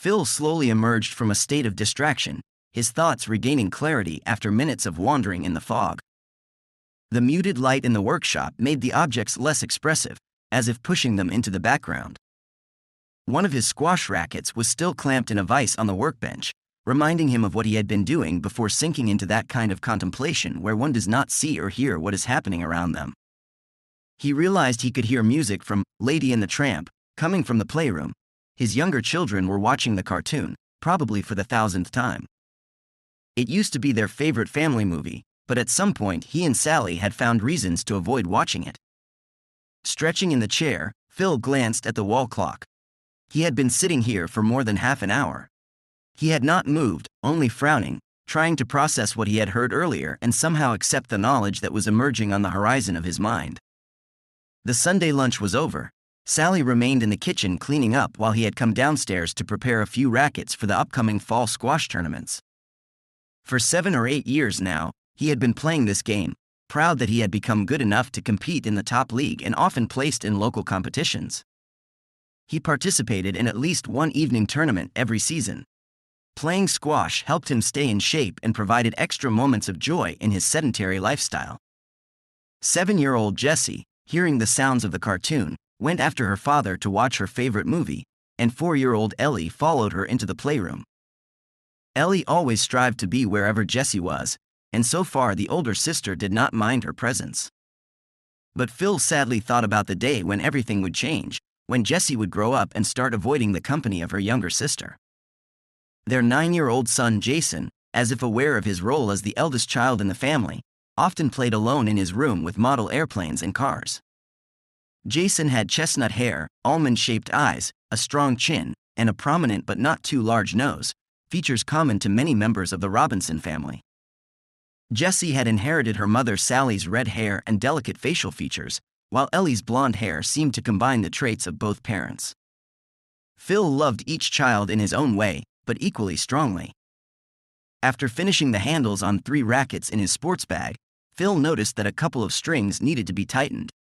Phil slowly emerged from a state of distraction, his thoughts regaining clarity after minutes of wandering in the fog. The muted light in the workshop made the objects less expressive, as if pushing them into the background. One of his squash rackets was still clamped in a vise on the workbench, reminding him of what he had been doing before sinking into that kind of contemplation where one does not see or hear what is happening around them. He realized he could hear music from Lady and the Tramp coming from the playroom. His younger children were watching the cartoon, probably for the 1000th time. It used to be their favorite family movie, but at some point he and Sally had found reasons to avoid watching it. Stretching in the chair, Phil glanced at the wall clock. He had been sitting here for more than half an hour. He had not moved, only frowning, trying to process what he had heard earlier and somehow accept the knowledge that was emerging on the horizon of his mind. The Sunday lunch was over. Sally remained in the kitchen cleaning up while he had come downstairs to prepare a few rackets for the upcoming fall squash tournaments. For 7 or 8 years now, he had been playing this game, proud that he had become good enough to compete in the top league and often placed in local competitions. He participated in at least one evening tournament every season. Playing squash helped him stay in shape and provided extra moments of joy in his sedentary lifestyle. 7-year-old Jessie, hearing the sounds of the cartoon, went after her father to watch her favorite movie, and 4-year-old Ellie followed her into the playroom. Ellie always strived to be wherever Jessie was, and so far the older sister did not mind her presence. But Phil sadly thought about the day when everything would change, when Jessie would grow up and start avoiding the company of her younger sister. Their 9-year-old son Jason, as if aware of his role as the eldest child in the family, often played alone in his room with model airplanes and cars. Jason had chestnut hair, almond-shaped eyes, a strong chin, and a prominent but not too large nose, features common to many members of the Robinson family. Jessie had inherited her mother Sally's red hair and delicate facial features, while Ellie's blonde hair seemed to combine the traits of both parents. Phil loved each child in his own way, but equally strongly. After finishing the handles on 3 rackets in his sports bag, Phil noticed that a couple of strings needed to be tightened.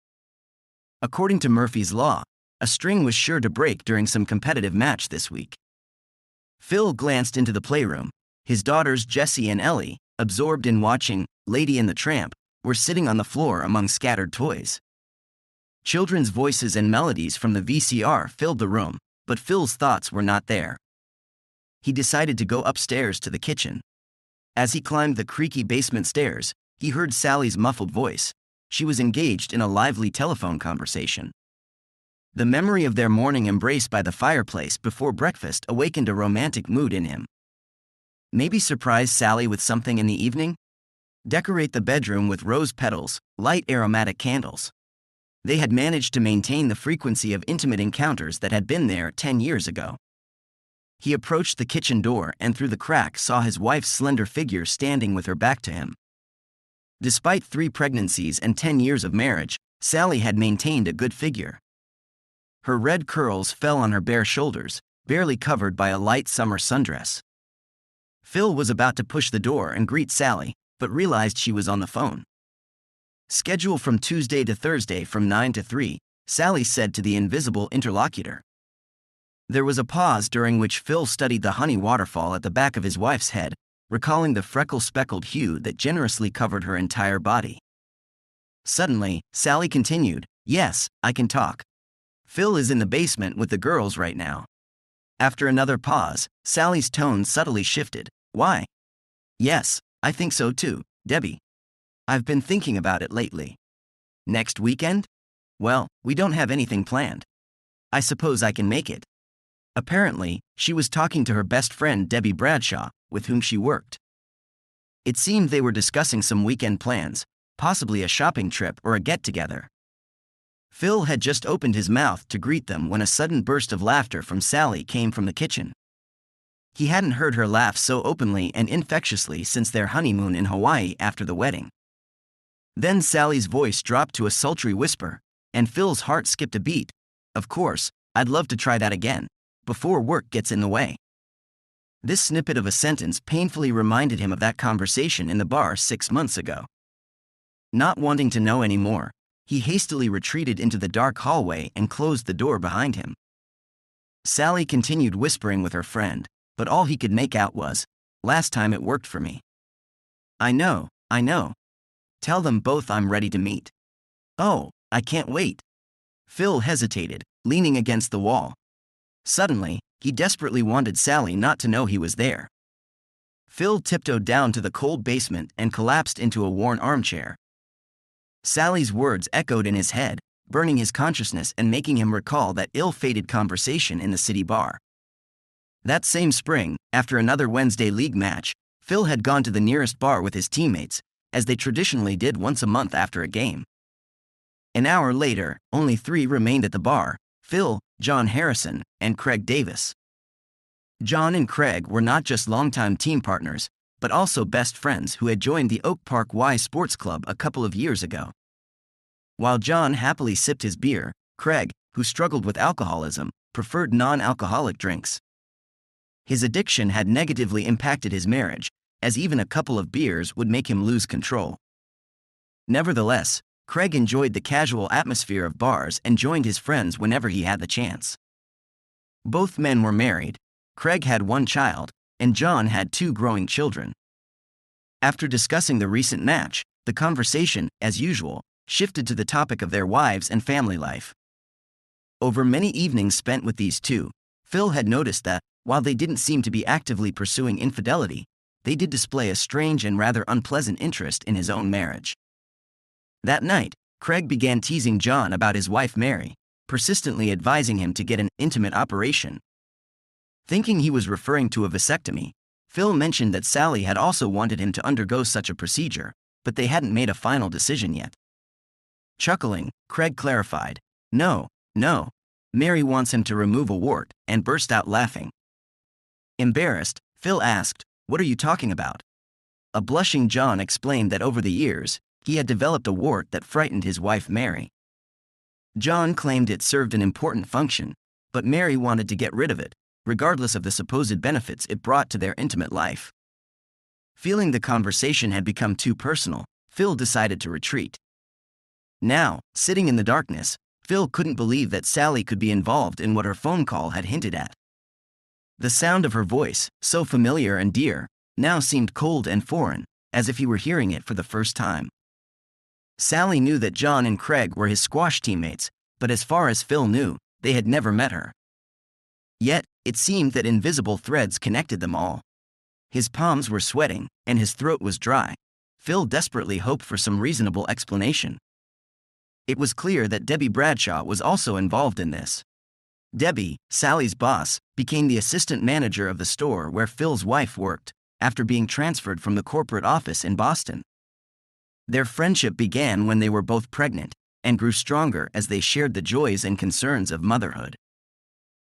According to Murphy's Law, a string was sure to break during some competitive match this week. Phil glanced into the playroom. His daughters Jessie and Ellie, absorbed in watching Lady and the Tramp, were sitting on the floor among scattered toys. Children's voices and melodies from the VCR filled the room, but Phil's thoughts were not there. He decided to go upstairs to the kitchen. As he climbed the creaky basement stairs, he heard Sally's muffled voice. She was engaged in a lively telephone conversation. The memory of their morning embrace by the fireplace before breakfast awakened a romantic mood in him. Maybe surprise Sally with something in the evening? Decorate the bedroom with rose petals, light aromatic candles. They had managed to maintain the frequency of intimate encounters that had been there 10 years ago. He approached the kitchen door and through the crack saw his wife's slender figure standing with her back to him. Despite 3 pregnancies and 10 years of marriage, Sally had maintained a good figure. Her red curls fell on her bare shoulders, barely covered by a light summer sundress. Phil was about to push the door and greet Sally, but realized she was on the phone. Schedule from Tuesday to Thursday from 9 to 3, Sally said to the invisible interlocutor. There was a pause during which Phil studied the honey waterfall at the back of his wife's head, recalling the freckle-speckled hue that generously covered her entire body. Suddenly, Sally continued, "Yes, I can talk. Phil is in the basement with the girls right now." After another pause, Sally's tone subtly shifted. "Why?" "Yes, I think so too, Debbie. I've been thinking about it lately." "Next weekend?" "Well, we don't have anything planned. I suppose I can make it." Apparently, she was talking to her best friend Debbie Bradshaw, with whom she worked. It seemed they were discussing some weekend plans, possibly a shopping trip or a get-together. Phil had just opened his mouth to greet them when a sudden burst of laughter from Sally came from the kitchen. He hadn't heard her laugh so openly and infectiously since their honeymoon in Hawaii after the wedding. Then Sally's voice dropped to a sultry whisper, and Phil's heart skipped a beat. "Of course, I'd love to try that again, before work gets in the way." This snippet of a sentence painfully reminded him of that conversation in the bar 6 months ago. Not wanting to know any more, he hastily retreated into the dark hallway and closed the door behind him. Sally continued whispering with her friend, but all he could make out was, "Last time it worked for me." I know. Tell them both I'm ready to meet." "Oh, I can't wait." Phil hesitated, leaning against the wall. Suddenly, he desperately wanted Sally not to know he was there. Phil tiptoed down to the cold basement and collapsed into a worn armchair. Sally's words echoed in his head, burning his consciousness and making him recall that ill-fated conversation in the city bar. That same spring, after another Wednesday league match, Phil had gone to the nearest bar with his teammates, as they traditionally did once a month after a game. An hour later, only 3 remained at the bar: Phil, John Harrison, and Craig Davis. John and Craig were not just longtime team partners, but also best friends who had joined the Oak Park Y Sports Club a couple of years ago. While John happily sipped his beer, Craig, who struggled with alcoholism, preferred non-alcoholic drinks. His addiction had negatively impacted his marriage, as even a couple of beers would make him lose control. Nevertheless, Craig enjoyed the casual atmosphere of bars and joined his friends whenever he had the chance. Both men were married. Craig had 1 child, and John had 2 growing children. After discussing the recent match, the conversation, as usual, shifted to the topic of their wives and family life. Over many evenings spent with these two, Phil had noticed that, while they didn't seem to be actively pursuing infidelity, they did display a strange and rather unpleasant interest in his own marriage. That night, Craig began teasing John about his wife Mary, persistently advising him to get an intimate operation. Thinking he was referring to a vasectomy, Phil mentioned that Sally had also wanted him to undergo such a procedure, but they hadn't made a final decision yet. Chuckling, Craig clarified, No, Mary wants him to remove a wart," and burst out laughing. Embarrassed, Phil asked, "What are you talking about?" A blushing John explained that over the years, he had developed a wart that frightened his wife Mary. John claimed it served an important function, but Mary wanted to get rid of it, regardless of the supposed benefits it brought to their intimate life. Feeling the conversation had become too personal, Phil decided to retreat. Now, sitting in the darkness, Phil couldn't believe that Sally could be involved in what her phone call had hinted at. The sound of her voice, so familiar and dear, now seemed cold and foreign, as if he were hearing it for the first time. Sally knew that John and Craig were his squash teammates, but as far as Phil knew, they had never met her. Yet, it seemed that invisible threads connected them all. His palms were sweating, and his throat was dry. Phil desperately hoped for some reasonable explanation. It was clear that Debbie Bradshaw was also involved in this. Debbie, Sally's boss, became the assistant manager of the store where Phil's wife worked, after being transferred from the corporate office in Boston. Their friendship began when they were both pregnant, and grew stronger as they shared the joys and concerns of motherhood.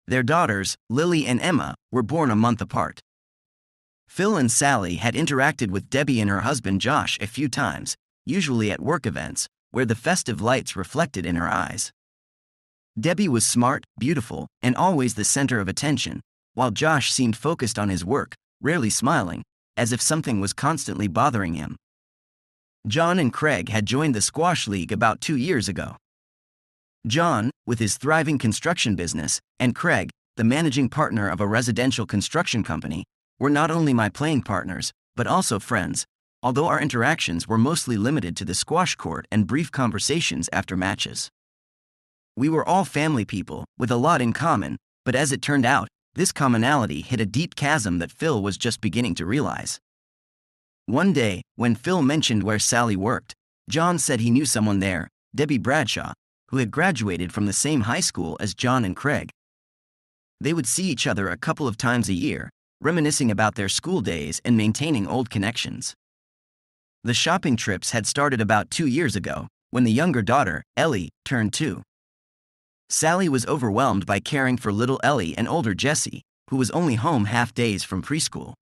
Their daughters, Lily and Emma, were born a month apart. Phil and Sally had interacted with Debbie and her husband Josh a few times, usually at work events, where the festive lights reflected in her eyes. Debbie was smart, beautiful, and always the center of attention, while Josh seemed focused on his work, rarely smiling, as if something was constantly bothering him. John and Craig had joined the squash league about 2 years ago. John, with his thriving construction business, and Craig, the managing partner of a residential construction company, were not only my playing partners, but also friends, although our interactions were mostly limited to the squash court and brief conversations after matches. We were all family people, with a lot in common, but as it turned out, this commonality hid a deep chasm that Phil was just beginning to realize. One day, when Phil mentioned where Sally worked, John said he knew someone there, Debbie Bradshaw, who had graduated from the same high school as John and Craig. They would see each other a couple of times a year, reminiscing about their school days and maintaining old connections. The shopping trips had started about 2 years ago, when the younger daughter, Ellie, turned 2. Sally was overwhelmed by caring for little Ellie and older Jessie, who was only home half days from preschool.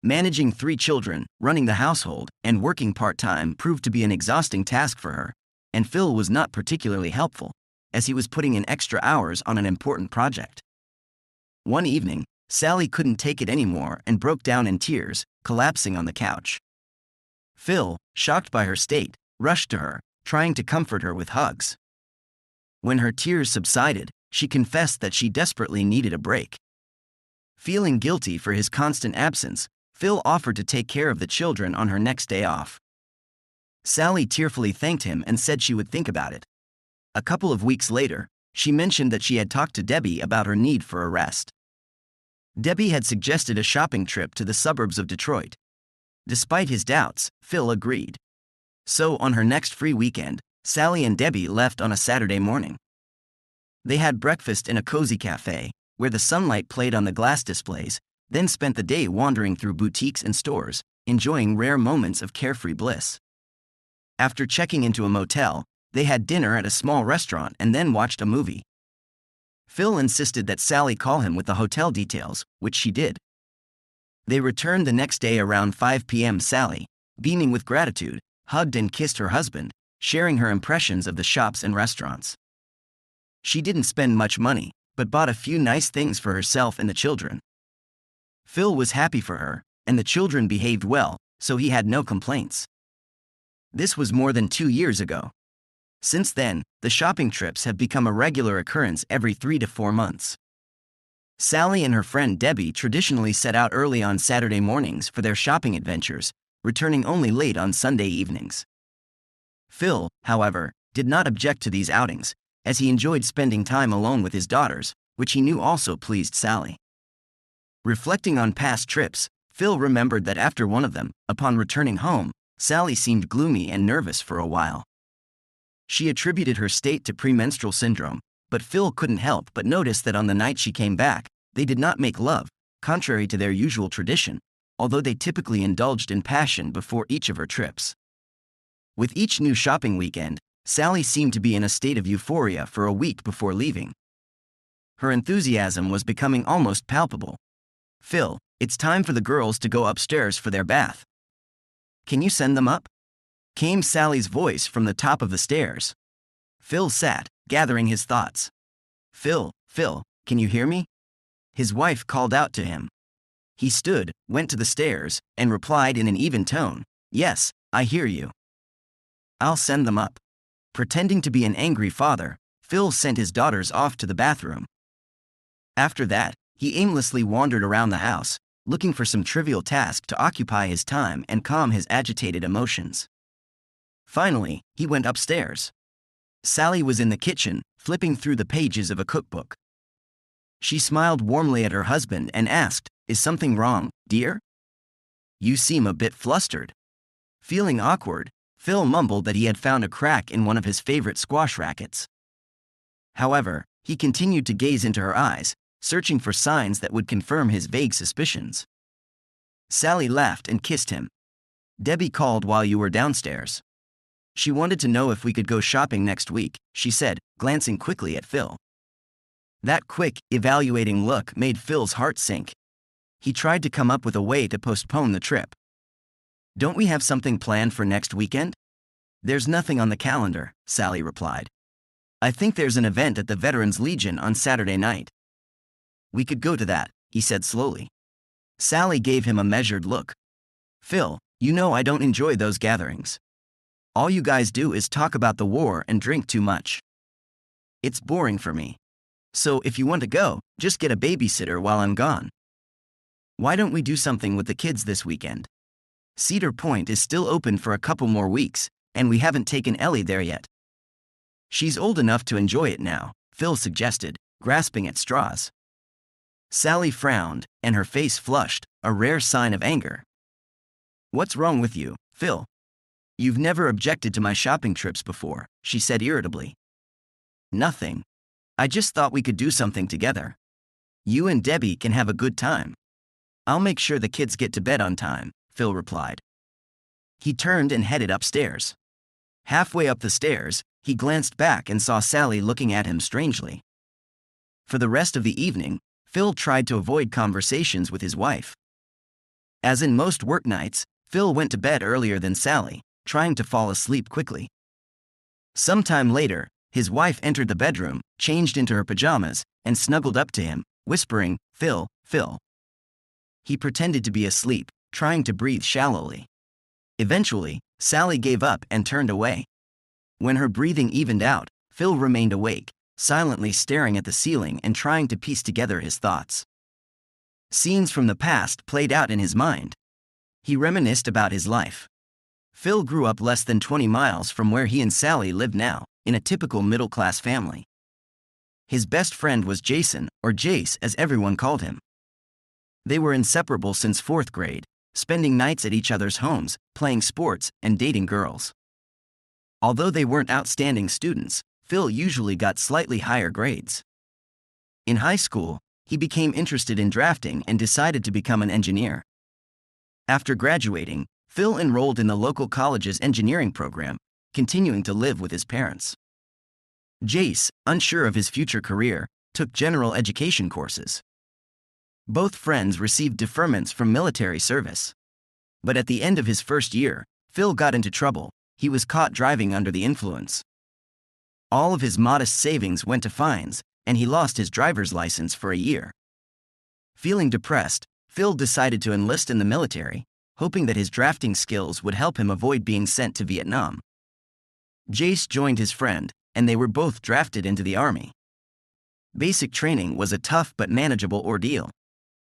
Managing 3 children, running the household, and working part-time proved to be an exhausting task for her, and Phil was not particularly helpful, as he was putting in extra hours on an important project. One evening, Sally couldn't take it anymore and broke down in tears, collapsing on the couch. Phil, shocked by her state, rushed to her, trying to comfort her with hugs. When her tears subsided, she confessed that she desperately needed a break. Feeling guilty for his constant absence, Phil offered to take care of the children on her next day off. Sally tearfully thanked him and said she would think about it. A couple of weeks later, she mentioned that she had talked to Debbie about her need for a rest. Debbie had suggested a shopping trip to the suburbs of Detroit. Despite his doubts, Phil agreed. So on her next free weekend, Sally and Debbie left on a Saturday morning. They had breakfast in a cozy cafe, where the sunlight played on the glass displays, then spent the day wandering through boutiques and stores, enjoying rare moments of carefree bliss. After checking into a motel, they had dinner at a small restaurant and then watched a movie. Phil insisted that Sally call him with the hotel details, which she did. They returned the next day around 5 p.m. Sally, beaming with gratitude, hugged and kissed her husband, sharing her impressions of the shops and restaurants. She didn't spend much money, but bought a few nice things for herself and the children. Phil was happy for her, and the children behaved well, so he had no complaints. This was more than 2 years ago. Since then, the shopping trips have become a regular occurrence every 3 to 4 months. Sally and her friend Debbie traditionally set out early on Saturday mornings for their shopping adventures, returning only late on Sunday evenings. Phil, however, did not object to these outings, as he enjoyed spending time alone with his daughters, which he knew also pleased Sally. Reflecting on past trips, Phil remembered that after one of them, upon returning home, Sally seemed gloomy and nervous for a while. She attributed her state to premenstrual syndrome, but Phil couldn't help but notice that on the night she came back, they did not make love, contrary to their usual tradition, although they typically indulged in passion before each of her trips. With each new shopping weekend, Sally seemed to be in a state of euphoria for a week before leaving. Her enthusiasm was becoming almost palpable. "Phil, it's time for the girls to go upstairs for their bath. Can you send them up?" came Sally's voice from the top of the stairs. Phil sat, gathering his thoughts. Phil, can you hear me?" His wife called out to him. He stood, went to the stairs, and replied in an even tone, "Yes, I hear you." "I'll send them up." Pretending to be an angry father, Phil sent his daughters off to the bathroom. After that, he aimlessly wandered around the house, looking for some trivial task to occupy his time and calm his agitated emotions. Finally, he went upstairs. Sally was in the kitchen, flipping through the pages of a cookbook. She smiled warmly at her husband and asked, "Is something wrong, dear? You seem a bit flustered." Feeling awkward, Phil mumbled that he had found a crack in one of his favorite squash rackets. However, he continued to gaze into her eyes, searching for signs that would confirm his vague suspicions. Sally laughed and kissed him. "Debbie called while you were downstairs. She wanted to know if we could go shopping next week," she said, glancing quickly at Phil. That quick, evaluating look made Phil's heart sink. He tried to come up with a way to postpone the trip. "Don't we have something planned for next weekend?" "There's nothing on the calendar," Sally replied. "I think there's an event at the Veterans Legion on Saturday night." "We could go to that," he said slowly. Sally gave him a measured look. "Phil, you know I don't enjoy those gatherings. All you guys do is talk about the war and drink too much. It's boring for me. So if you want to go, just get a babysitter while I'm gone. Why don't we do something with the kids this weekend? Cedar Point is still open for a couple more weeks, and we haven't taken Ellie there yet." "She's old enough to enjoy it now," Phil suggested, grasping at straws. Sally frowned, and her face flushed, a rare sign of anger. "What's wrong with you, Phil? You've never objected to my shopping trips before," she said irritably. "Nothing. I just thought we could do something together. You and Debbie can have a good time. I'll make sure the kids get to bed on time," Phil replied. He turned and headed upstairs. Halfway up the stairs, he glanced back and saw Sally looking at him strangely. For the rest of the evening, Phil tried to avoid conversations with his wife. As in most work nights, Phil went to bed earlier than Sally, trying to fall asleep quickly. Sometime later, his wife entered the bedroom, changed into her pajamas, and snuggled up to him, whispering, "Phil, Phil." He pretended to be asleep, trying to breathe shallowly. Eventually, Sally gave up and turned away. When her breathing evened out, Phil remained awake, silently staring at the ceiling and trying to piece together his thoughts. Scenes from the past played out in his mind. He reminisced about his life. Phil grew up less than 20 miles from where he and Sally lived now, in a typical middle-class family. His best friend was Jason, or Jace as everyone called him. They were inseparable since 4th grade, spending nights at each other's homes, playing sports, and dating girls. Although they weren't outstanding students, Phil usually got slightly higher grades. In high school, he became interested in drafting and decided to become an engineer. After graduating, Phil enrolled in the local college's engineering program, continuing to live with his parents. Jace, unsure of his future career, took general education courses. Both friends received deferments from military service. But at the end of his first year, Phil got into trouble. He was caught driving under the influence. All of his modest savings went to fines, and he lost his driver's license for a year. Feeling depressed, Phil decided to enlist in the military, hoping that his drafting skills would help him avoid being sent to Vietnam. Jace joined his friend, and they were both drafted into the army. Basic training was a tough but manageable ordeal.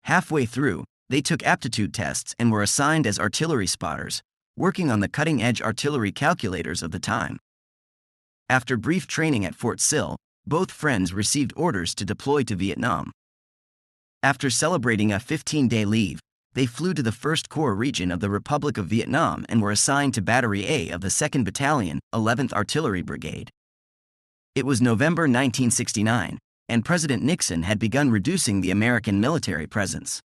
Halfway through, they took aptitude tests and were assigned as artillery spotters, working on the cutting-edge artillery calculators of the time. After brief training at Fort Sill, both friends received orders to deploy to Vietnam. After celebrating a 15-day leave, they flew to the 1st Corps region of the Republic of Vietnam and were assigned to Battery A of the 2nd Battalion, 11th Artillery Brigade. It was November 1969, and President Nixon had begun reducing the American military presence.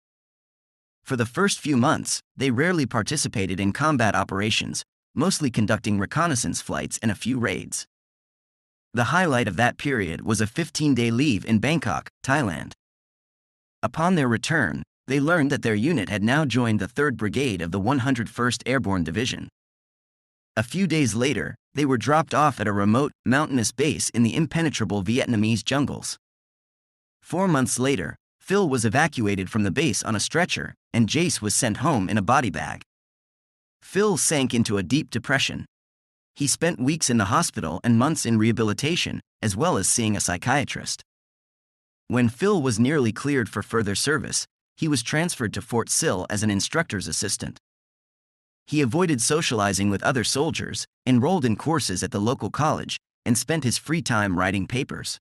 For the first few months, they rarely participated in combat operations, mostly conducting reconnaissance flights and a few raids. The highlight of that period was a 15-day leave in Bangkok, Thailand. Upon their return, they learned that their unit had now joined the 3rd Brigade of the 101st Airborne Division. A few days later, they were dropped off at a remote, mountainous base in the impenetrable Vietnamese jungles. 4 months later, Phil was evacuated from the base on a stretcher, and Jace was sent home in a body bag. Phil sank into a deep depression. He spent weeks in the hospital and months in rehabilitation, as well as seeing a psychiatrist. When Phil was nearly cleared for further service, he was transferred to Fort Sill as an instructor's assistant. He avoided socializing with other soldiers, enrolled in courses at the local college, and spent his free time writing papers.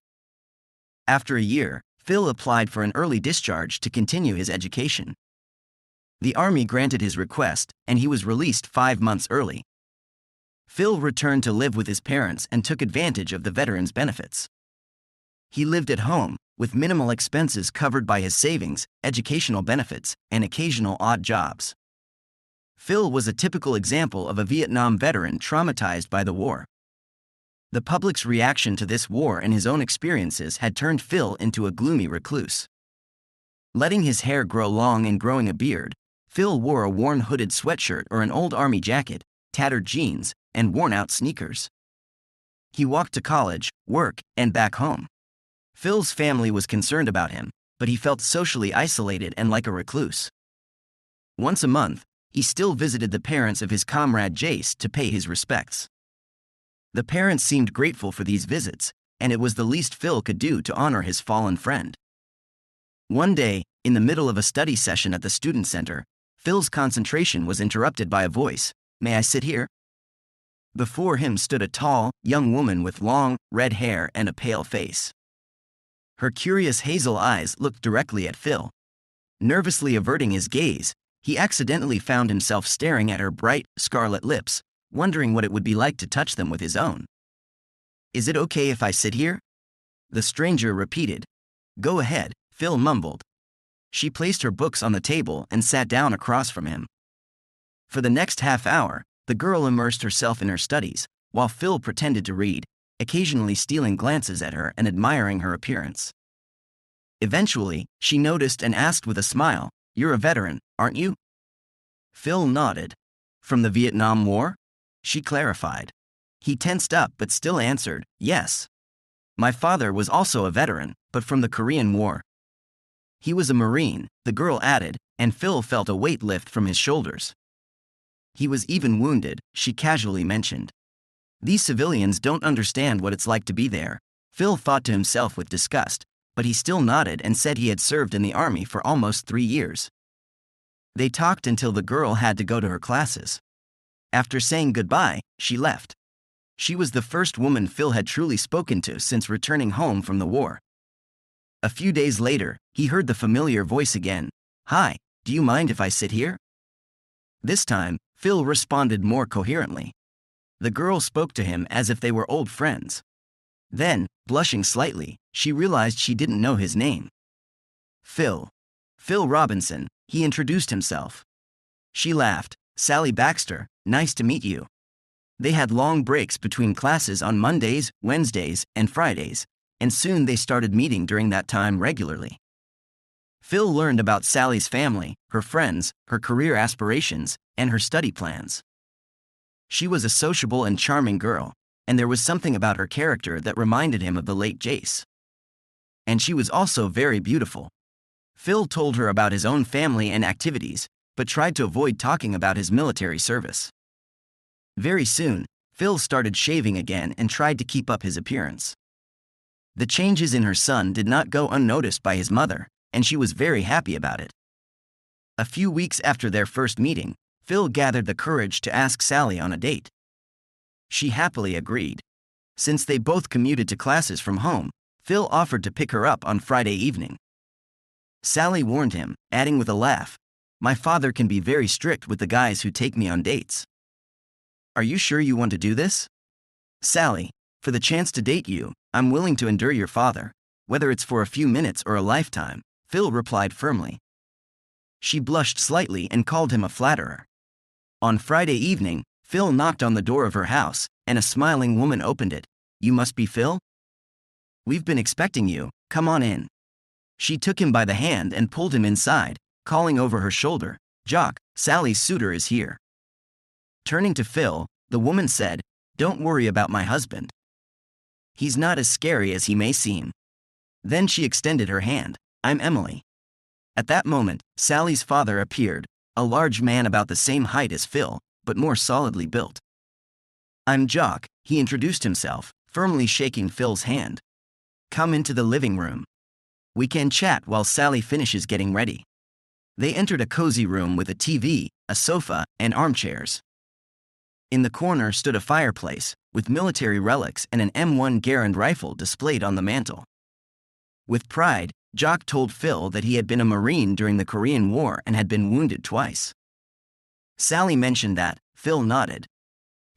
After a year, Phil applied for an early discharge to continue his education. The Army granted his request, and he was released 5 months early. Phil returned to live with his parents and took advantage of the veterans' benefits. He lived at home, with minimal expenses covered by his savings, educational benefits, and occasional odd jobs. Phil was a typical example of a Vietnam veteran traumatized by the war. The public's reaction to this war and his own experiences had turned Phil into a gloomy recluse. Letting his hair grow long and growing a beard, Phil wore a worn hooded sweatshirt or an old army jacket, tattered jeans, and worn-out sneakers. He walked to college, work, and back home. Phil's family was concerned about him, but he felt socially isolated and like a recluse. Once a month, he still visited the parents of his comrade Jace to pay his respects. The parents seemed grateful for these visits, and it was the least Phil could do to honor his fallen friend. One day, in the middle of a study session at the student center, Phil's concentration was interrupted by a voice. "May I sit here?" Before him stood a tall, young woman with long, red hair and a pale face. Her curious hazel eyes looked directly at Phil. Nervously averting his gaze, he accidentally found himself staring at her bright, scarlet lips, wondering what it would be like to touch them with his own. "Is it okay if I sit here?" The stranger repeated. "Go ahead," Phil mumbled. She placed her books on the table and sat down across from him. For the next half hour, the girl immersed herself in her studies, while Phil pretended to read, occasionally stealing glances at her and admiring her appearance. Eventually, she noticed and asked with a smile, "You're a veteran, aren't you?" Phil nodded. "From the Vietnam War?" She clarified. He tensed up but still answered, "Yes. My father was also a veteran, but from the Korean War." "He was a Marine," the girl added, and Phil felt a weight lift from his shoulders. "He was even wounded," she casually mentioned. "These civilians don't understand what it's like to be there," Phil thought to himself with disgust, but he still nodded and said he had served in the army for almost 3 years. They talked until the girl had to go to her classes. After saying goodbye, she left. She was the first woman Phil had truly spoken to since returning home from the war. A few days later, he heard the familiar voice again. "Hi, do you mind if I sit here?" This time, Phil responded more coherently. The girl spoke to him as if they were old friends. Then, blushing slightly, she realized she didn't know his name. Phil Robinson, he introduced himself. She laughed. "Sally Baxter, nice to meet you." They had long breaks between classes on Mondays, Wednesdays, and Fridays, and soon they started meeting during that time regularly. Phil learned about Sally's family, her friends, her career aspirations, and her study plans. She was a sociable and charming girl, and there was something about her character that reminded him of the late Jace. And she was also very beautiful. Phil told her about his own family and activities, but tried to avoid talking about his military service. Very soon, Phil started shaving again and tried to keep up his appearance. The changes in her son did not go unnoticed by his mother, and she was very happy about it. A few weeks after their first meeting, Phil gathered the courage to ask Sally on a date. She happily agreed. Since they both commuted to classes from home, Phil offered to pick her up on Friday evening. Sally warned him, adding with a laugh, "My father can be very strict with the guys who take me on dates." "Are you sure you want to do this?" "Sally, for the chance to date you, I'm willing to endure your father, whether it's for a few minutes or a lifetime," Phil replied firmly. She blushed slightly and called him a flatterer. On Friday evening, Phil knocked on the door of her house, and a smiling woman opened it. "You must be Phil? We've been expecting you, come on in." She took him by the hand and pulled him inside, calling over her shoulder, "Jock, Sally's suitor is here." Turning to Phil, the woman said, "Don't worry about my husband. He's not as scary as he may seem." Then she extended her hand. "I'm Emily." At that moment, Sally's father appeared, a large man about the same height as Phil, but more solidly built. "I'm Jock," he introduced himself, firmly shaking Phil's hand. "Come into the living room. We can chat while Sally finishes getting ready." They entered a cozy room with a TV, a sofa, and armchairs. In the corner stood a fireplace, with military relics and an M1 Garand rifle displayed on the mantel. With pride, Jock told Phil that he had been a Marine during the Korean War and had been wounded twice. Sally mentioned that. Phil nodded.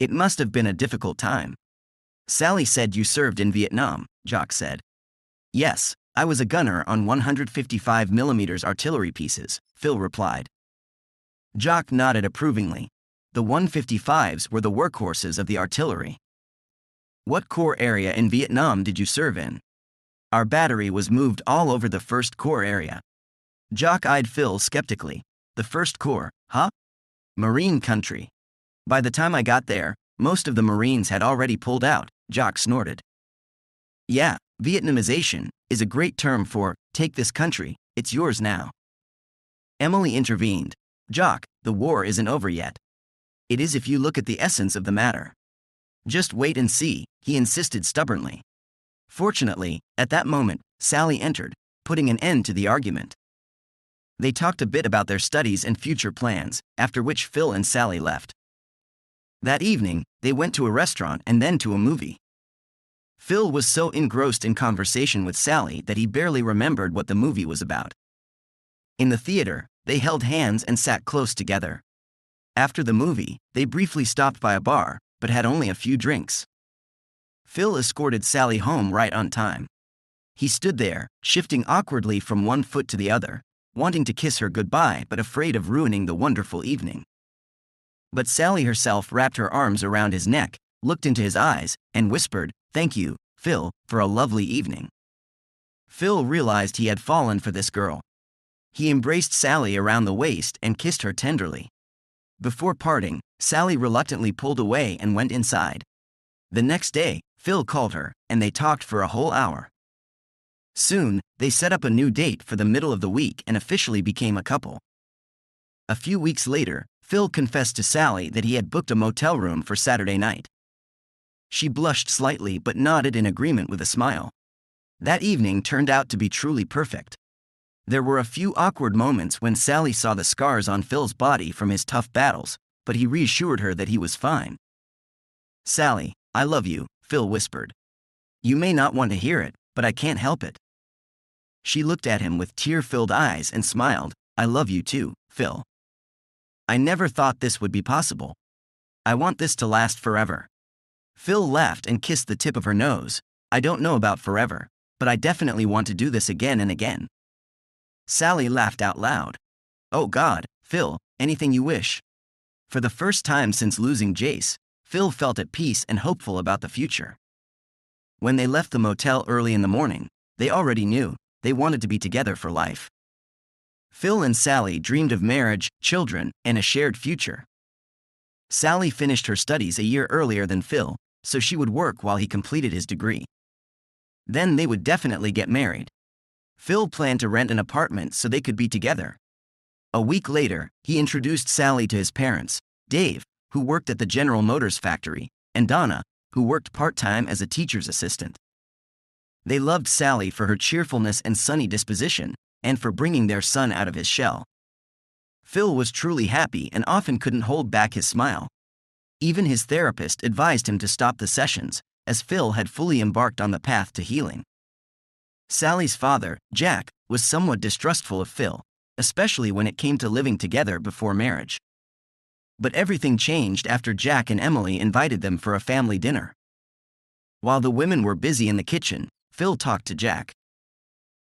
"It must have been a difficult time." "Sally said you served in Vietnam," Jock said. "Yes, I was a gunner on 155mm artillery pieces," Phil replied. Jock nodded approvingly. The 155s were the workhorses of the artillery. "What corps area in Vietnam did you serve in?" "Our battery was moved all over the 1st Corps area." Jock eyed Phil skeptically. "The 1st Corps, huh? Marine country." "By the time I got there, most of the Marines had already pulled out," Jock snorted. "Yeah, Vietnamization is a great term for, take this country, it's yours now." Emily intervened. "Jock, the war isn't over yet. It is if you look at the essence of the matter. Just wait and see," he insisted stubbornly. Fortunately, at that moment, Sally entered, putting an end to the argument. They talked a bit about their studies and future plans, after which Phil and Sally left. That evening, they went to a restaurant and then to a movie. Phil was so engrossed in conversation with Sally that he barely remembered what the movie was about. In the theater, they held hands and sat close together. After the movie, they briefly stopped by a bar, but had only a few drinks. Phil escorted Sally home right on time. He stood there, shifting awkwardly from one foot to the other, wanting to kiss her goodbye but afraid of ruining the wonderful evening. But Sally herself wrapped her arms around his neck, looked into his eyes, and whispered, "Thank you, Phil, for a lovely evening." Phil realized he had fallen for this girl. He embraced Sally around the waist and kissed her tenderly. Before parting, Sally reluctantly pulled away and went inside. The next day, Phil called her, and they talked for a whole hour. Soon, they set up a new date for the middle of the week and officially became a couple. A few weeks later, Phil confessed to Sally that he had booked a motel room for Saturday night. She blushed slightly but nodded in agreement with a smile. That evening turned out to be truly perfect. There were a few awkward moments when Sally saw the scars on Phil's body from his tough battles, but he reassured her that he was fine. "Sally, I love you," Phil whispered. "You may not want to hear it, but I can't help it." She looked at him with tear-filled eyes and smiled. "I love you too, Phil. I never thought this would be possible. I want this to last forever." Phil laughed and kissed the tip of her nose. "I don't know about forever, but I definitely want to do this again and again." Sally laughed out loud. "Oh God, Phil, anything you wish." For the first time since losing Jace, Phil felt at peace and hopeful about the future. When they left the motel early in the morning, they already knew they wanted to be together for life. Phil and Sally dreamed of marriage, children, and a shared future. Sally finished her studies a year earlier than Phil, so she would work while he completed his degree. Then they would definitely get married. Phil planned to rent an apartment so they could be together. A week later, he introduced Sally to his parents, Dave, who worked at the General Motors factory, and Donna, who worked part-time as a teacher's assistant. They loved Sally for her cheerfulness and sunny disposition, and for bringing their son out of his shell. Phil was truly happy and often couldn't hold back his smile. Even his therapist advised him to stop the sessions, as Phil had fully embarked on the path to healing. Sally's father, Jack, was somewhat distrustful of Phil, especially when it came to living together before marriage. But everything changed after Jack and Emily invited them for a family dinner. While the women were busy in the kitchen, Phil talked to Jack.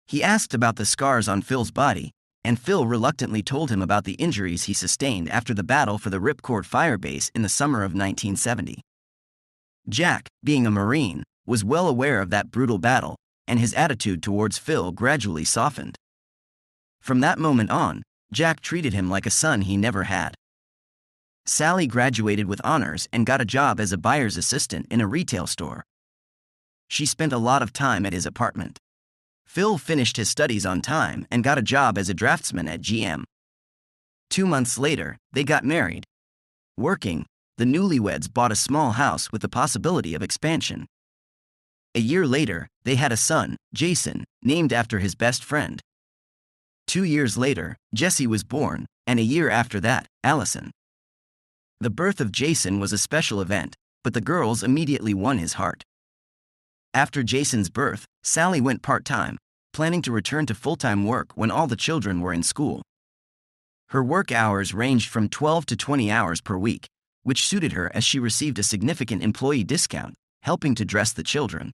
He asked about the scars on Phil's body, and Phil reluctantly told him about the injuries he sustained after the battle for the Ripcord Fire Base in the summer of 1970. Jack, being a Marine, was well aware of that brutal battle, and his attitude towards Phil gradually softened. From that moment on, Jack treated him like a son he never had. Sally graduated with honors and got a job as a buyer's assistant in a retail store. She spent a lot of time at his apartment. Phil finished his studies on time and got a job as a draftsman at GM. 2 months later, they got married. Working, the newlyweds bought a small house with the possibility of expansion. A year later, they had a son, Jason, named after his best friend. 2 years later, Jesse was born, and a year after that, Allison. The birth of Jason was a special event, but the girls immediately won his heart. After Jason's birth, Sally went part-time, planning to return to full-time work when all the children were in school. Her work hours ranged from 12 to 20 hours per week, which suited her as she received a significant employee discount, helping to dress the children.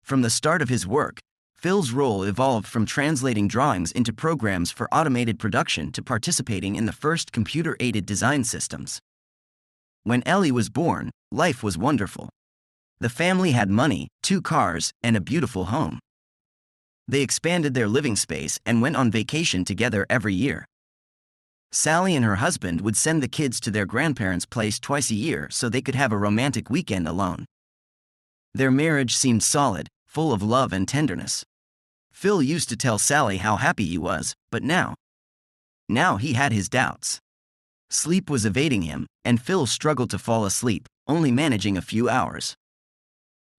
From the start of his work, Phil's role evolved from translating drawings into programs for automated production to participating in the first computer-aided design systems. When Ellie was born, life was wonderful. The family had money, 2 cars, and a beautiful home. They expanded their living space and went on vacation together every year. Sally and her husband would send the kids to their grandparents' place twice a year so they could have a romantic weekend alone. Their marriage seemed solid, full of love and tenderness. Phil used to tell Sally how happy he was, but now he had his doubts. Sleep was evading him, and Phil struggled to fall asleep, only managing a few hours.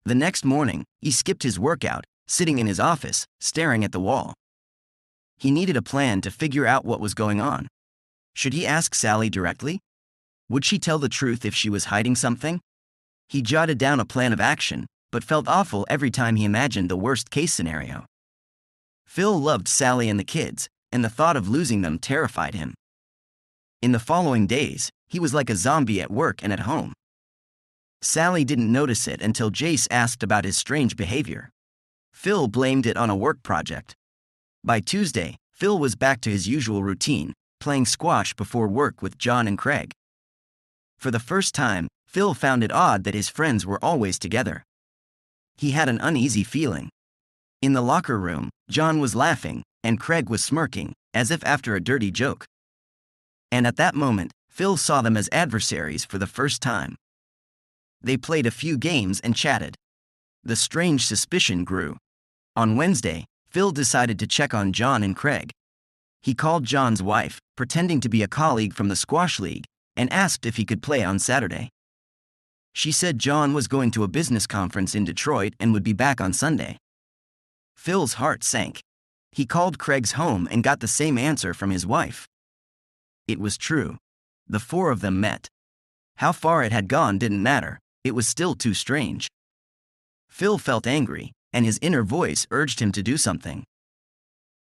The next morning, he skipped his workout, sitting in his office, staring at the wall. He needed a plan to figure out what was going on. Should he ask Sally directly? Would she tell the truth if she was hiding something? He jotted down a plan of action, but felt awful every time he imagined the worst-case scenario. Phil loved Sally and the kids, and the thought of losing them terrified him. In the following days, he was like a zombie at work and at home. Sally didn't notice it until Jace asked about his strange behavior. Phil blamed it on a work project. By Tuesday, Phil was back to his usual routine, playing squash before work with John and Craig. For the first time, Phil found it odd that his friends were always together. He had an uneasy feeling. In the locker room, John was laughing, and Craig was smirking, as if after a dirty joke. And at that moment, Phil saw them as adversaries for the first time. They played a few games and chatted. The strange suspicion grew. On Wednesday, Phil decided to check on John and Craig. He called John's wife, pretending to be a colleague from the squash league, and asked if he could play on Saturday. She said John was going to a business conference in Detroit and would be back on Sunday. Phil's heart sank. He called Craig's home and got the same answer from his wife. It was true. The four of them met. How far it had gone didn't matter, it was still too strange. Phil felt angry, and his inner voice urged him to do something.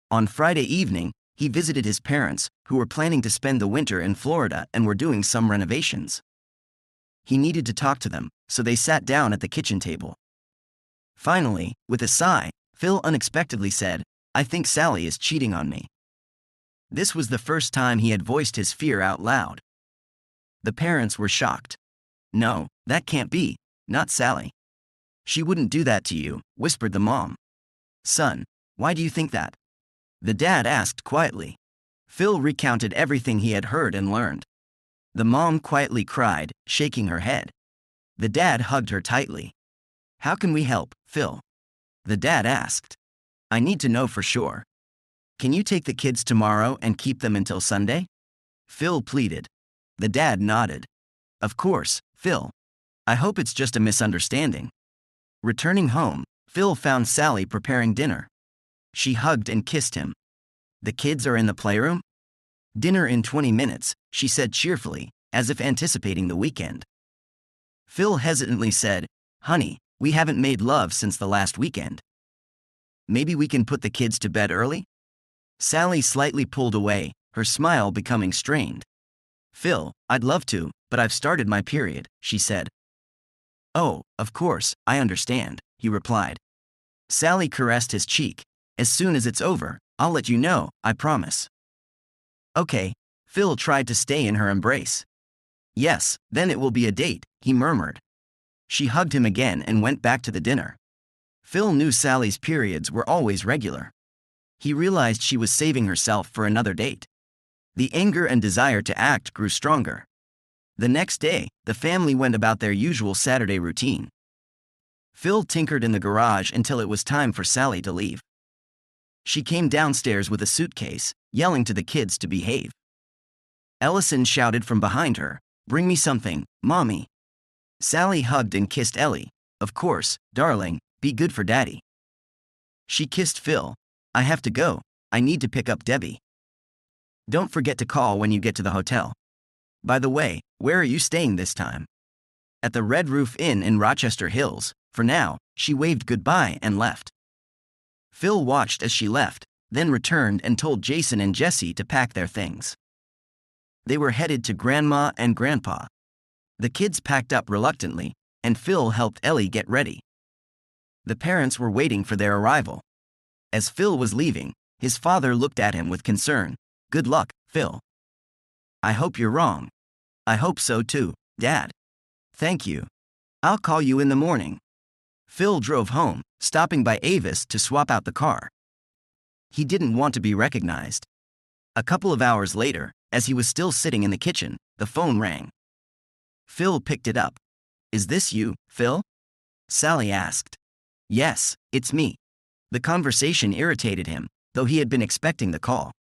On Friday evening, he visited his parents, who were planning to spend the winter in Florida and were doing some renovations. He needed to talk to them, so they sat down at the kitchen table. Finally, with a sigh, Phil unexpectedly said, "I think Sally is cheating on me." This was the first time he had voiced his fear out loud. The parents were shocked. "No, that can't be, not Sally. She wouldn't do that to you," whispered the mom. "Son, why do you think that?" the dad asked quietly. Phil recounted everything he had heard and learned. The mom quietly cried, shaking her head. The dad hugged her tightly. "How can we help, Phil?" the dad asked. "I need to know for sure. Can you take the kids tomorrow and keep them until Sunday?" Phil pleaded. The dad nodded. "Of course, Phil. I hope it's just a misunderstanding." Returning home, Phil found Sally preparing dinner. She hugged and kissed him. "The kids are in the playroom?" "Dinner in 20 minutes, she said cheerfully, as if anticipating the weekend. Phil hesitantly said, "Honey, we haven't made love since the last weekend. Maybe we can put the kids to bed early?" Sally slightly pulled away, her smile becoming strained. "Phil, I'd love to, but I've started my period," she said. "Oh, of course, I understand," he replied. Sally caressed his cheek. "As soon as it's over, I'll let you know, I promise." "Okay." Phil tried to stay in her embrace. "Yes, then it will be a date," he murmured. She hugged him again and went back to the dinner. Phil knew Sally's periods were always regular. He realized she was saving herself for another date. The anger and desire to act grew stronger. The next day, the family went about their usual Saturday routine. Phil tinkered in the garage until it was time for Sally to leave. She came downstairs with a suitcase, yelling to the kids to behave. Ellison shouted from behind her, "Bring me something, Mommy." Sally hugged and kissed Ellie. "Of course, darling, be good for Daddy." She kissed Phil. "I have to go, I need to pick up Debbie. Don't forget to call when you get to the hotel. By the way, where are you staying this time?" "At the Red Roof Inn in Rochester Hills, for now." She waved goodbye and left. Phil watched as she left, then returned and told Jason and Jesse to pack their things. They were headed to Grandma and Grandpa. The kids packed up reluctantly, and Phil helped Ellie get ready. The parents were waiting for their arrival. As Phil was leaving, his father looked at him with concern. "Good luck, Phil." "I hope you're wrong." "I hope so too, Dad." "Thank you. I'll call you in the morning." Phil drove home, stopping by Avis to swap out the car. He didn't want to be recognized. A couple of hours later, as he was still sitting in the kitchen, the phone rang. Phil picked it up. "Is this you, Phil?" Sally asked. "Yes, it's me." The conversation irritated him, though he had been expecting the call.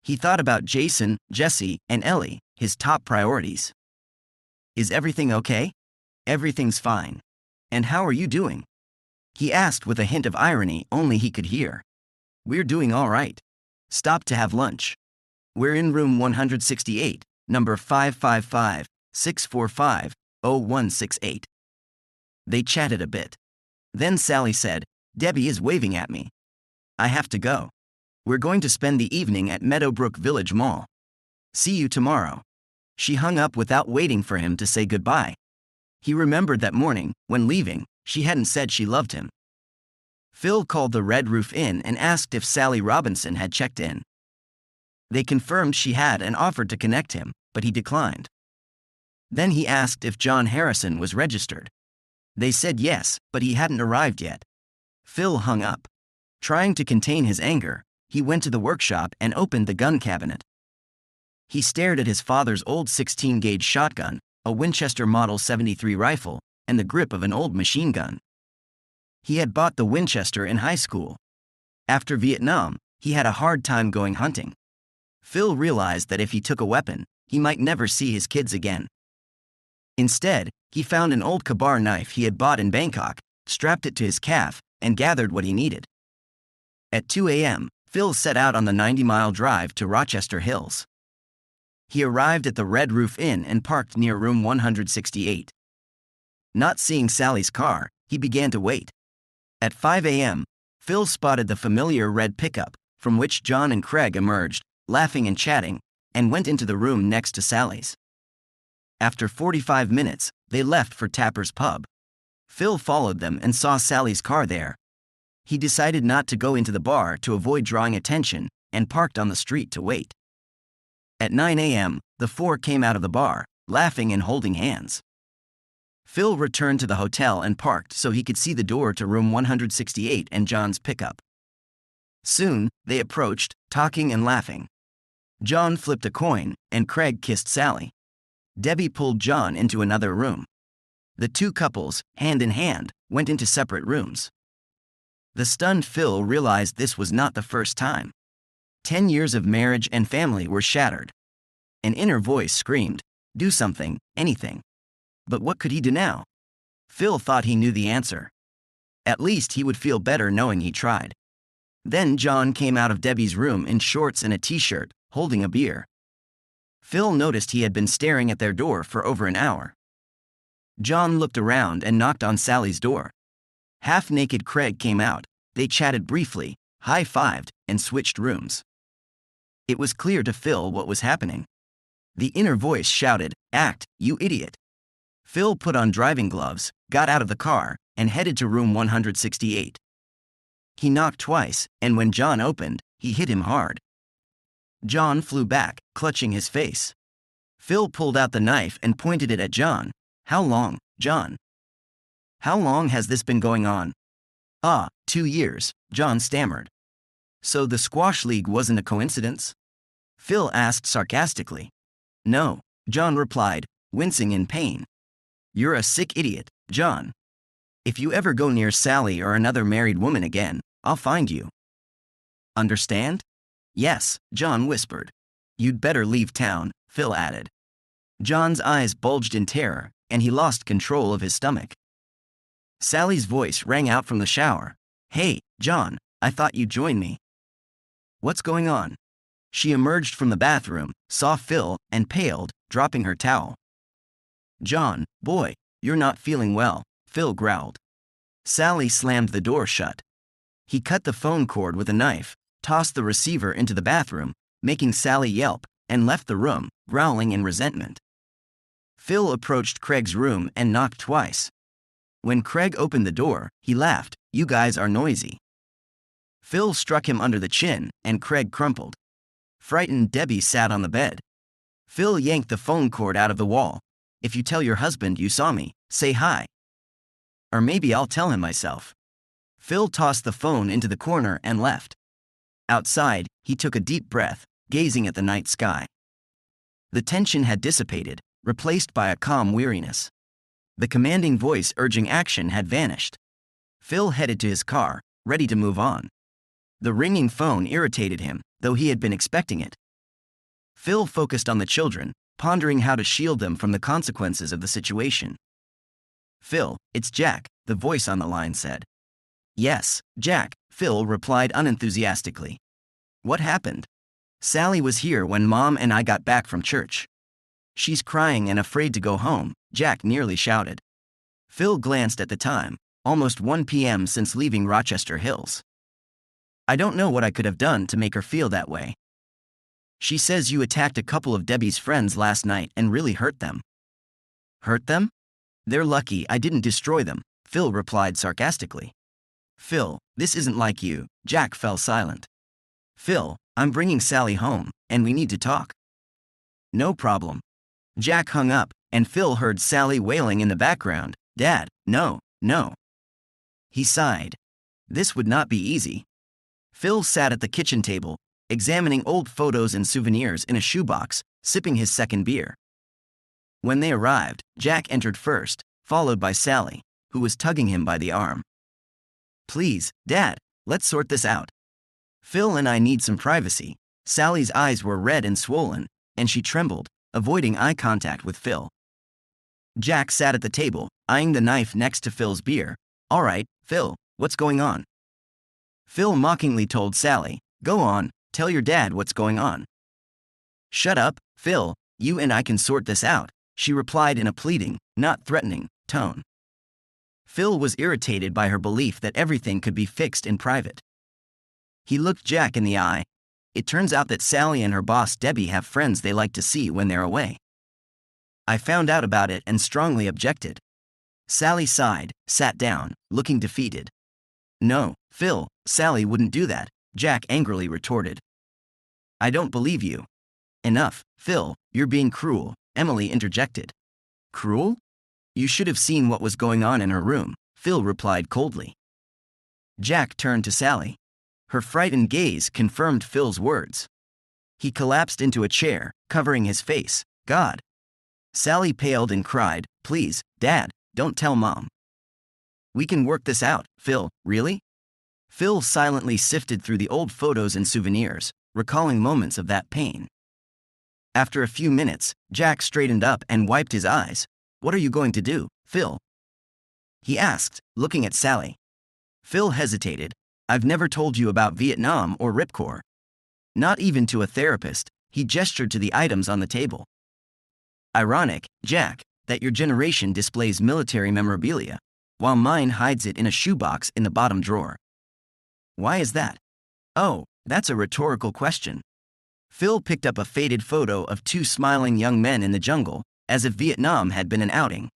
He thought about Jason, Jesse, and Ellie, his top priorities. "Is everything okay?" "Everything's fine. And how are you doing?" he asked with a hint of irony only he could hear. "We're doing all right. Stopped to have lunch. We're in room 168, number 555-645-0168. They chatted a bit. Then Sally said, "Debbie is waving at me. I have to go. We're going to spend the evening at Meadowbrook Village Mall. See you tomorrow." She hung up without waiting for him to say goodbye. He remembered that morning, when leaving, she hadn't said she loved him. Phil called the Red Roof Inn and asked if Sally Robinson had checked in. They confirmed she had and offered to connect him, but he declined. Then he asked if John Harrison was registered. They said yes, but he hadn't arrived yet. Phil hung up. Trying to contain his anger, he went to the workshop and opened the gun cabinet. He stared at his father's old 16-gauge shotgun, a Winchester Model 73 rifle, and the grip of an old machine gun. He had bought the Winchester in high school. After Vietnam, he had a hard time going hunting. Phil realized that if he took a weapon, he might never see his kids again. Instead, he found an old kabar knife he had bought in Bangkok, strapped it to his calf, and gathered what he needed. At 2 a.m., Phil set out on the 90-mile drive to Rochester Hills. He arrived at the Red Roof Inn and parked near room 168. Not seeing Sally's car, he began to wait. At 5 a.m., Phil spotted the familiar red pickup, from which John and Craig emerged, laughing and chatting, and went into the room next to Sally's. After 45 minutes, they left for Tapper's pub. Phil followed them and saw Sally's car there. He decided not to go into the bar to avoid drawing attention, and parked on the street to wait. At 9 a.m., the four came out of the bar, laughing and holding hands. Phil returned to the hotel and parked so he could see the door to room 168 and John's pickup. Soon, they approached, talking and laughing. John flipped a coin, and Craig kissed Sally. Debbie pulled John into another room. The two couples, hand in hand, went into separate rooms. The stunned Phil realized this was not the first time. 10 years of marriage and family were shattered. An inner voice screamed, "Do something, anything." But what could he do now? Phil thought he knew the answer. At least he would feel better knowing he tried. Then John came out of Debbie's room in shorts and a t-shirt, holding a beer. Phil noticed he had been staring at their door for over an hour. John looked around and knocked on Sally's door. Half-naked Craig came out. They chatted briefly, high-fived, and switched rooms. It was clear to Phil what was happening. The inner voice shouted, "Act, you idiot." Phil put on driving gloves, got out of the car, and headed to room 168. He knocked twice, and when John opened, he hit him hard. John flew back, clutching his face. Phil pulled out the knife and pointed it at John. "How long, John? How long has this been going on?" 2 years, John stammered. "So the squash league wasn't a coincidence?" Phil asked sarcastically. "No," John replied, wincing in pain. "You're a sick idiot, John. If you ever go near Sally or another married woman again, I'll find you. Understand?" "Yes," John whispered. "You'd better leave town," Phil added. John's eyes bulged in terror, and he lost control of his stomach. Sally's voice rang out from the shower. "Hey, John, I thought you'd join me." "What's going on?" She emerged from the bathroom, saw Phil, and paled, dropping her towel. "John, boy, you're not feeling well," Phil growled. Sally slammed the door shut. He cut the phone cord with a knife, tossed the receiver into the bathroom, making Sally yelp, and left the room, growling in resentment. Phil approached Craig's room and knocked twice. When Craig opened the door, he laughed, "You guys are noisy." Phil struck him under the chin, and Craig crumpled. Frightened Debbie sat on the bed. Phil yanked the phone cord out of the wall. "If you tell your husband you saw me, say hi. Or maybe I'll tell him myself." Phil tossed the phone into the corner and left. Outside, he took a deep breath, gazing at the night sky. The tension had dissipated, replaced by a calm weariness. The commanding voice urging action had vanished. Phil headed to his car, ready to move on. The ringing phone irritated him, though he had been expecting it. Phil focused on the children, pondering how to shield them from the consequences of the situation. "Phil, it's Jack," the voice on the line said. "Yes, Jack," Phil replied unenthusiastically. "What happened?" "Sally was here when Mom and I got back from church. She's crying and afraid to go home," Jack nearly shouted. Phil glanced at the time, almost 1 p.m. since leaving Rochester Hills. "I don't know what I could have done to make her feel that way. She says you attacked a couple of Debbie's friends last night and really hurt them." "Hurt them? They're lucky I didn't destroy them," Phil replied sarcastically. "Phil, this isn't like you." Jack fell silent. "Phil, I'm bringing Sally home, and we need to talk." "No problem." Jack hung up, and Phil heard Sally wailing in the background, "Dad, no, no." He sighed. This would not be easy. Phil sat at the kitchen table, examining old photos and souvenirs in a shoebox, sipping his second beer. When they arrived, Jack entered first, followed by Sally, who was tugging him by the arm. "Please, Dad, let's sort this out. Phil and I need some privacy." Sally's eyes were red and swollen, and she trembled, avoiding eye contact with Phil. Jack sat at the table, eyeing the knife next to Phil's beer. All right, Phil, what's going on? Phil mockingly told Sally, go on, tell your dad what's going on. Shut up, Phil, you and I can sort this out, she replied in a pleading, not threatening, tone. Phil was irritated by her belief that everything could be fixed in private. He looked Jack in the eye. It turns out that Sally and her boss Debbie have friends they like to see when they're away. I found out about it and strongly objected. Sally sighed, sat down, looking defeated. No, Phil, Sally wouldn't do that, Jack angrily retorted. I don't believe you. Enough, Phil, you're being cruel, Emily interjected. Cruel? You should have seen what was going on in her room, Phil replied coldly. Jack turned to Sally. Her frightened gaze confirmed Phil's words. He collapsed into a chair, covering his face. God. Sally paled and cried, please, Dad, don't tell Mom. We can work this out, Phil, really? Phil silently sifted through the old photos and souvenirs, recalling moments of that pain. After a few minutes, Jack straightened up and wiped his eyes. What are you going to do, Phil? He asked, looking at Sally. Phil hesitated. I've never told you about Vietnam or Ripcord. Not even to a therapist, he gestured to the items on the table. Ironic, Jack, that your generation displays military memorabilia, while mine hides it in a shoebox in the bottom drawer. Why is that? Oh, that's a rhetorical question. Phil picked up a faded photo of two smiling young men in the jungle, as if Vietnam had been an outing.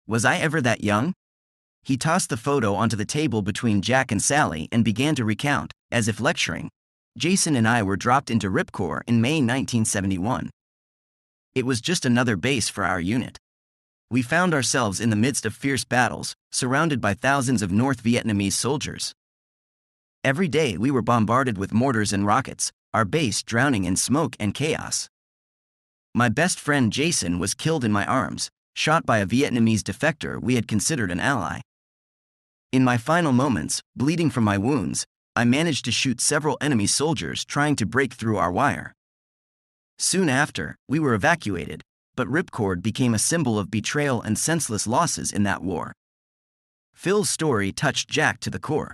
Was I ever that young? He tossed the photo onto the table between Jack and Sally and began to recount, as if lecturing. Jason and I were dropped into Ripcord in May 1971. It was just another base for our unit. We found ourselves in the midst of fierce battles, surrounded by thousands of North Vietnamese soldiers. Every day we were bombarded with mortars and rockets, our base drowning in smoke and chaos. My best friend Jason was killed in my arms, shot by a Vietnamese defector we had considered an ally. In my final moments, bleeding from my wounds, I managed to shoot several enemy soldiers trying to break through our wire. Soon after, we were evacuated, but Ripcord became a symbol of betrayal and senseless losses in that war. Phil's story touched Jack to the core.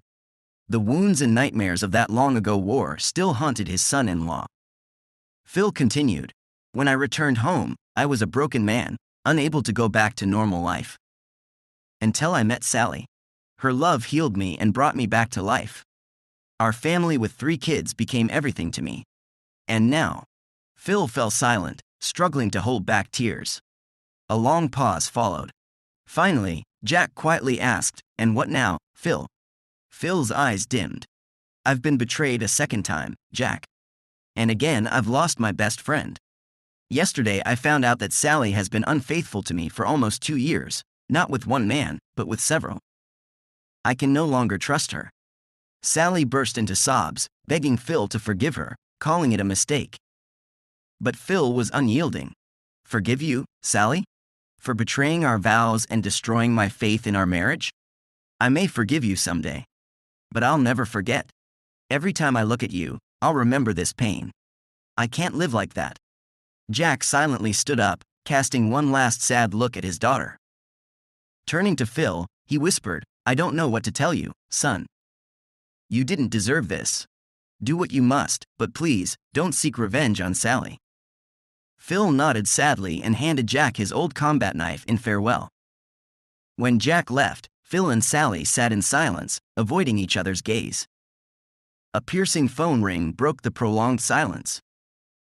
The wounds and nightmares of that long-ago war still haunted his son-in-law. Phil continued, when I returned home, I was a broken man, unable to go back to normal life. Until I met Sally. Her love healed me and brought me back to life. Our family with 3 kids became everything to me. And now. Phil fell silent, struggling to hold back tears. A long pause followed. Finally, Jack quietly asked, and what now, Phil? Phil's eyes dimmed. I've been betrayed a second time, Jack. And again I've lost my best friend. Yesterday I found out that Sally has been unfaithful to me for almost 2 years, not with one man, but with several. I can no longer trust her. Sally burst into sobs, begging Phil to forgive her, calling it a mistake. But Phil was unyielding. Forgive you, Sally? For betraying our vows and destroying my faith in our marriage? I may forgive you someday. But I'll never forget. Every time I look at you, I'll remember this pain. I can't live like that. Jack silently stood up, casting one last sad look at his daughter. Turning to Phil, he whispered, I don't know what to tell you, son. You didn't deserve this. Do what you must, but please, don't seek revenge on Sally. Phil nodded sadly and handed Jack his old combat knife in farewell. When Jack left, Phil and Sally sat in silence, avoiding each other's gaze. A piercing phone ring broke the prolonged silence.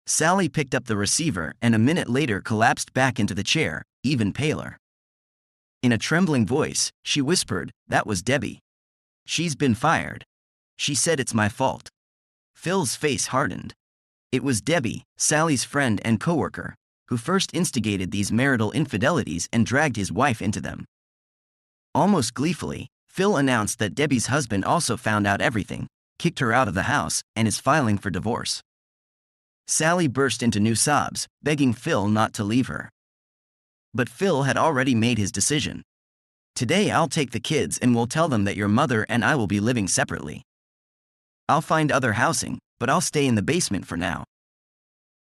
Sally picked up the receiver and a minute later collapsed back into the chair, even paler. In a trembling voice, she whispered, that was Debbie. She's been fired. She said it's my fault. Phil's face hardened. It was Debbie, Sally's friend and coworker, who first instigated these marital infidelities and dragged his wife into them. Almost gleefully, Phil announced that Debbie's husband also found out everything, kicked her out of the house, and is filing for divorce. Sally burst into new sobs, begging Phil not to leave her. But Phil had already made his decision. Today I'll take the kids and we'll tell them that your mother and I will be living separately. I'll find other housing, but I'll stay in the basement for now.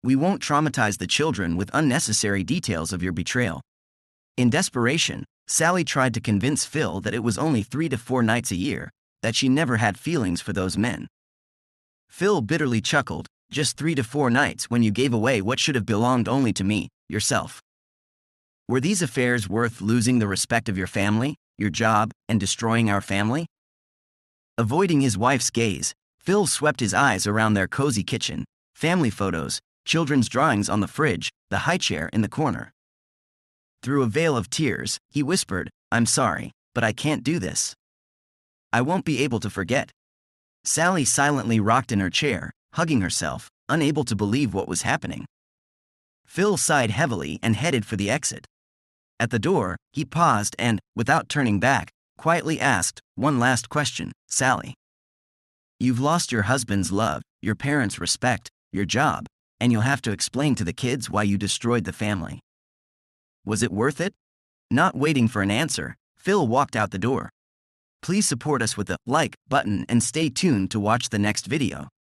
We won't traumatize the children with unnecessary details of your betrayal. In desperation, Sally tried to convince Phil that it was only 3 to 4 nights a year, that she never had feelings for those men. Phil bitterly chuckled, "Just 3 to 4 nights when you gave away what should have belonged only to me, yourself." Were these affairs worth losing the respect of your family, your job, and destroying our family? Avoiding his wife's gaze, Phil swept his eyes around their cozy kitchen, family photos, children's drawings on the fridge, the high chair in the corner. Through a veil of tears, he whispered, "I'm sorry, but I can't do this. I won't be able to forget." Sally silently rocked in her chair, hugging herself, unable to believe what was happening. Phil sighed heavily and headed for the exit. At the door, he paused and, without turning back, quietly asked one last question, "Sally, you've lost your husband's love, your parents' respect, your job, and you'll have to explain to the kids why you destroyed the family. Was it worth it?" Not waiting for an answer, Phil walked out the door. Please support us with the like button and stay tuned to watch the next video.